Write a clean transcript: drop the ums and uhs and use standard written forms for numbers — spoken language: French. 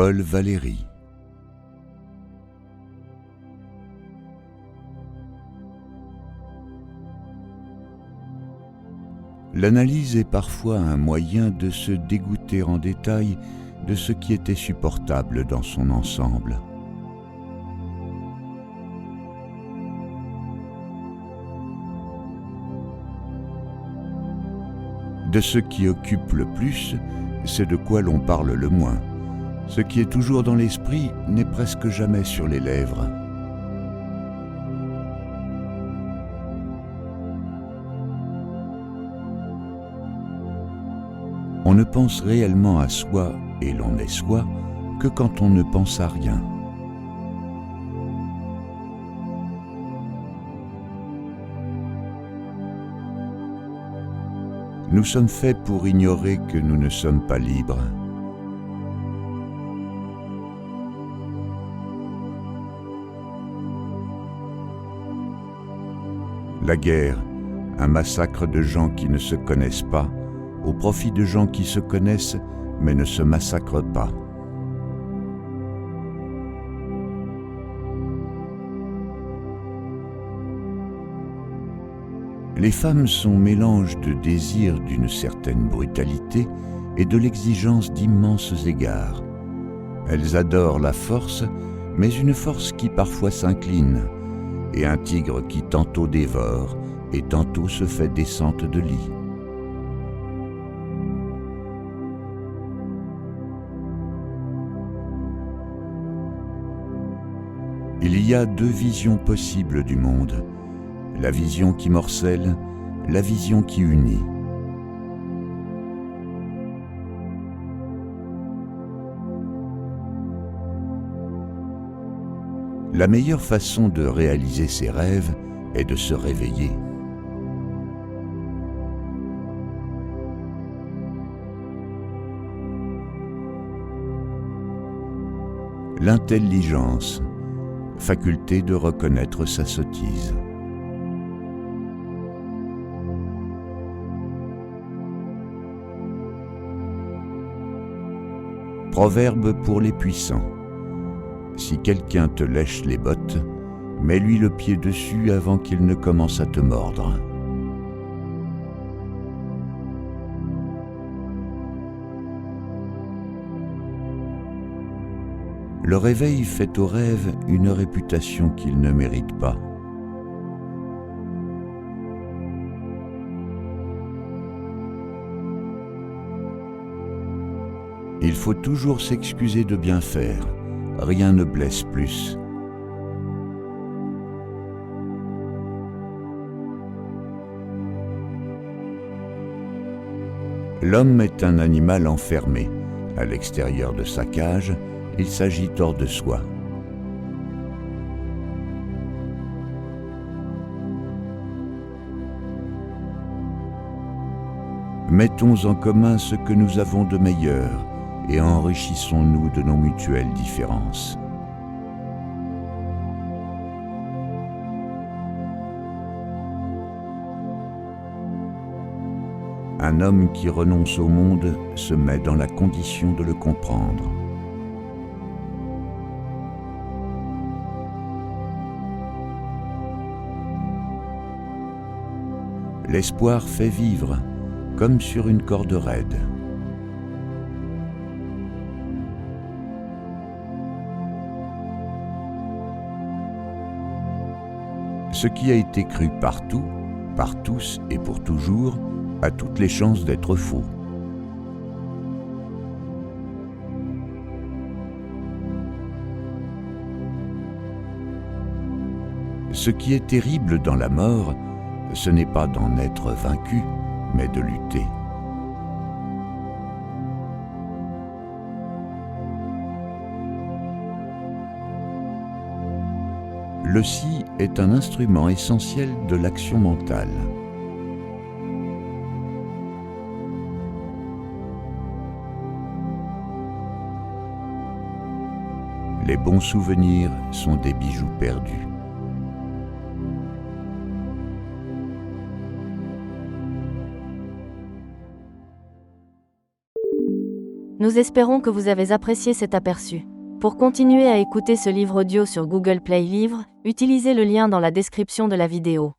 Paul Valéry. L'analyse est parfois un moyen de se dégoûter en détail de ce qui était supportable dans son ensemble. De ce qui occupe le plus, c'est de quoi l'on parle le moins. Ce qui est toujours dans l'esprit n'est presque jamais sur les lèvres. On ne pense réellement à soi, et l'on est soi, que quand on ne pense à rien. Nous sommes faits pour ignorer que nous ne sommes pas libres. La guerre, un massacre de gens qui ne se connaissent pas, au profit de gens qui se connaissent mais ne se massacrent pas. Les femmes sont mélange de désir d'une certaine brutalité et de l'exigence d'immenses égards. Elles adorent la force, mais une force qui parfois s'incline, et un tigre qui tantôt dévore et tantôt se fait descente de lit. Il y a deux visions possibles du monde, la vision qui morcelle, la vision qui unit. La meilleure façon de réaliser ses rêves est de se réveiller. L'intelligence, faculté de reconnaître sa sottise. Proverbe pour les puissants. Si quelqu'un te lèche les bottes, mets-lui le pied dessus avant qu'il ne commence à te mordre. Le réveil fait au rêve une réputation qu'il ne mérite pas. Il faut toujours s'excuser de bien faire, rien ne blesse plus. L'homme est un animal enfermé. À l'extérieur de sa cage, il s'agite hors de soi. Mettons en commun ce que nous avons de meilleur et enrichissons-nous de nos mutuelles différences. Un homme qui renonce au monde se met dans la condition de le comprendre. L'espoir fait vivre, comme sur une corde raide. Ce qui a été cru partout, par tous et pour toujours, a toutes les chances d'être faux. Ce qui est terrible dans la mort, ce n'est pas d'en être vaincu, mais de lutter. Le si est un instrument essentiel de l'action mentale. Les bons souvenirs sont des bijoux perdus. Nous espérons que vous avez apprécié cet aperçu. Pour continuer à écouter ce livre audio sur Google Play Livres, utilisez le lien dans la description de la vidéo.